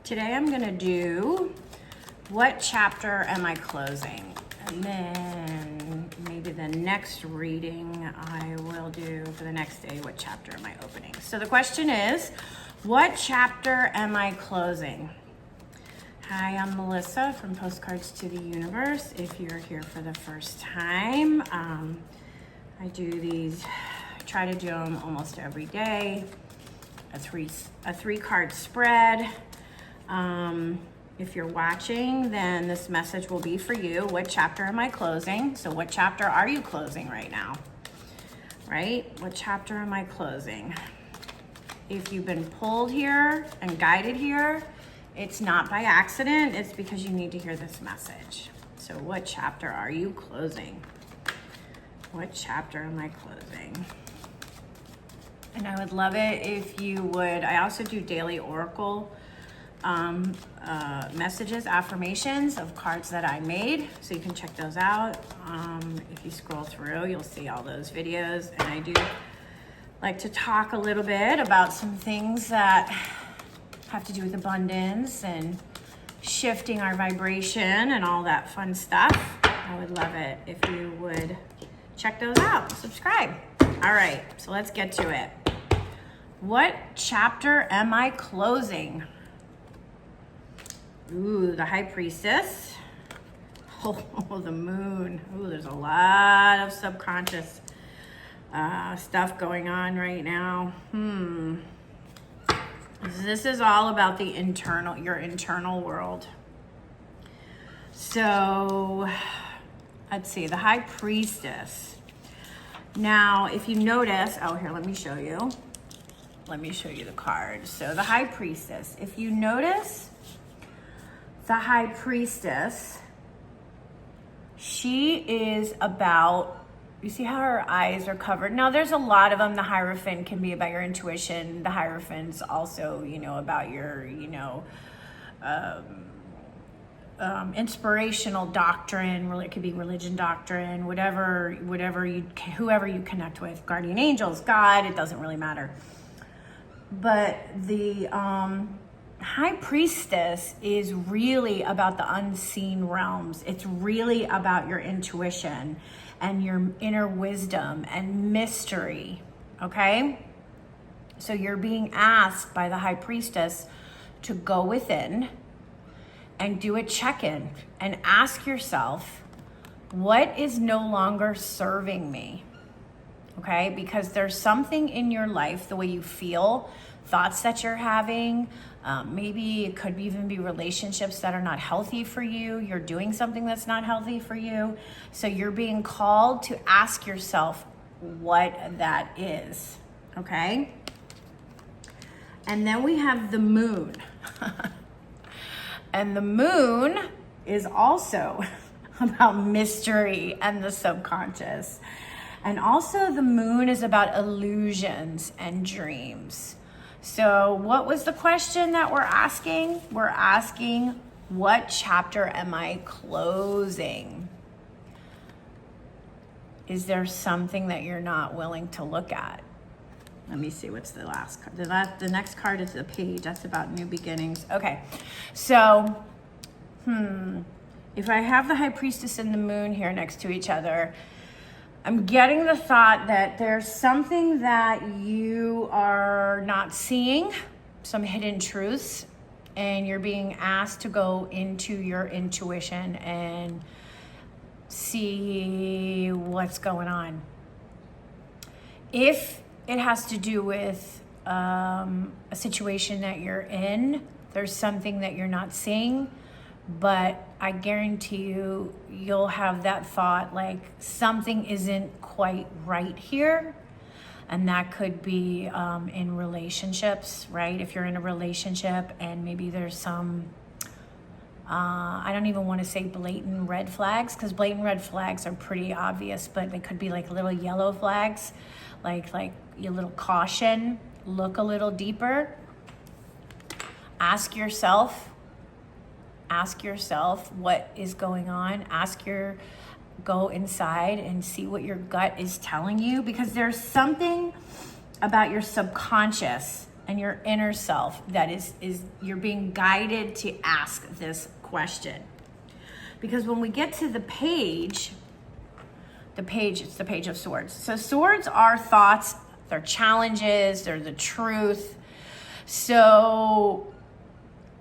Today I'm gonna do what chapter am I closing? And then maybe the next reading I will do for the next day, what chapter am I opening? So the question is, what chapter am I closing? Hi, I'm Melissa from Postcards to the Universe. If you're here for the first time, I do these, I try to do them almost every day. A three card spread. If you're watching, then this message will be for you. What chapter am I closing? So what chapter are you closing right now? Right? What chapter am I closing? If you've been pulled here and guided here, it's not by accident. It's because you need to hear this message. So what chapter are you closing? What chapter am I closing? And I would love it if you would, I also do daily oracle messages, affirmations of cards that I made. So you can check those out. If you scroll through, you'll see all those videos. And I do like to talk a little bit about some things that have to do with abundance and shifting our vibration and all that fun stuff. I would love it if you would check those out, subscribe. All right, so let's get to it. What chapter am I closing? Ooh, the High Priestess. Oh, the Moon. Ooh, there's a lot of subconscious stuff going on right now. This is all about the internal, your internal world. So, let's see, the High Priestess. Now, if you notice, oh, here, let me show you. Let me show you the card. So the High Priestess, if you notice the High Priestess, she is about, you see how her eyes are covered? Now there's a lot of them. The Hierophant can be about your intuition. The Hierophant's also, about your, inspirational doctrine. It could be religion doctrine, whoever you connect with, guardian angels, God, it doesn't really matter. But the High Priestess is really about the unseen realms. It's really about your intuition and your inner wisdom and mystery, okay? So you're being asked by the High Priestess to go within and do a check-in and ask yourself, what is no longer serving me? Okay, because there's something in your life, the way you feel, thoughts that you're having, maybe it could even be relationships that are not healthy for you. You're doing something that's not healthy for you. So you're being called to ask yourself what that is, okay? And then we have the Moon. And the Moon is also about mystery and the subconscious. And also the Moon is about illusions and dreams. So what was the question that we're asking? We're asking, what chapter am I closing? Is there something that you're not willing to look at? Let me see, what's the last card? The next card is the Page. That's about new beginnings. Okay, so, if I have the High Priestess and the Moon here next to each other, I'm getting the thought that there's something that you are not seeing, some hidden truths, and you're being asked to go into your intuition and see what's going on. If it has to do with a situation that you're in, there's something that you're not seeing, but I guarantee you, you'll have that thought like something isn't quite right here. And that could be in relationships, right? If you're in a relationship and maybe there's some, I don't even want to say blatant red flags, because blatant red flags are pretty obvious, but they could be like little yellow flags, like your little caution, look a little deeper. Ask yourself what is going on. Go inside and see what your gut is telling you, because there's something about your subconscious and your inner self that is you're being guided to ask this question. Because when we get to the page, it's the Page of Swords. So swords are thoughts, they're challenges, they're the truth. So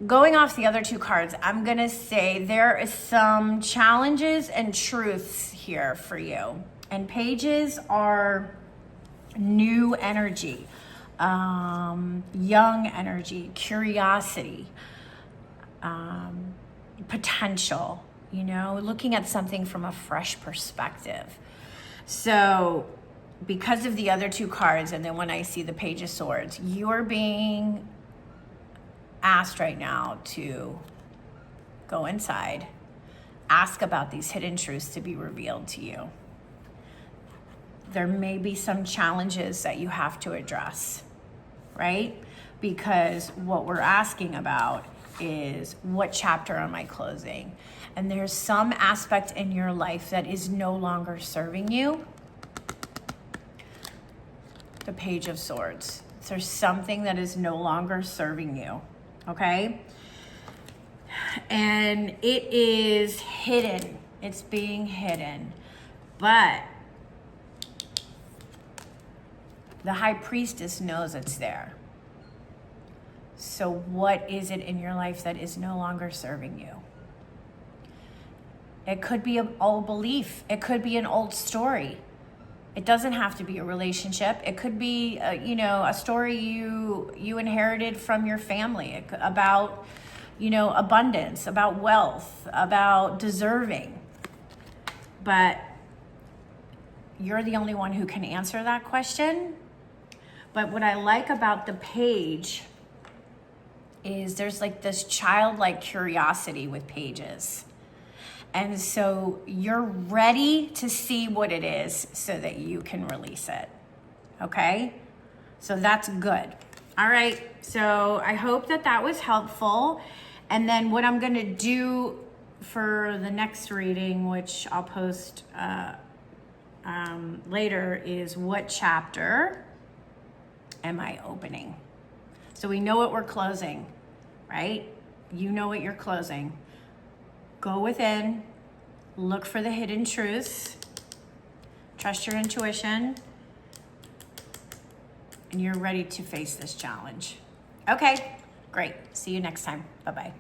going off the other two cards, I'm gonna say there is some challenges and truths here for you. And pages are new energy, young energy, curiosity, potential, you know, looking at something from a fresh perspective. So because of the other two cards, and then when I see the Page of Swords, you're being asked right now to go inside, ask about these hidden truths to be revealed to you. There may be some challenges that you have to address, right? Because what we're asking about is, what chapter am I closing? And there's some aspect in your life that is no longer serving you. The Page of Swords. There's something that is no longer serving you, okay? And it is hidden. It's being hidden. But the High Priestess knows it's there. So what is it in your life that is no longer serving you? It could be an old belief. It could be an old story. It doesn't have to be a relationship. It could be, a story you inherited from your family about, abundance, about wealth, about deserving. But you're the only one who can answer that question. But what I like about the page is there's like this childlike curiosity with pages. And so you're ready to see what it is so that you can release it. Okay? So that's good. All right. So I hope that was helpful. And then what I'm going to do for the next reading, which I'll post later, is what chapter am I opening? So we know what we're closing, right? You know what you're closing. Go within, look for the hidden truths, trust your intuition, and you're ready to face this challenge. Okay, great. See you next time. Bye-bye.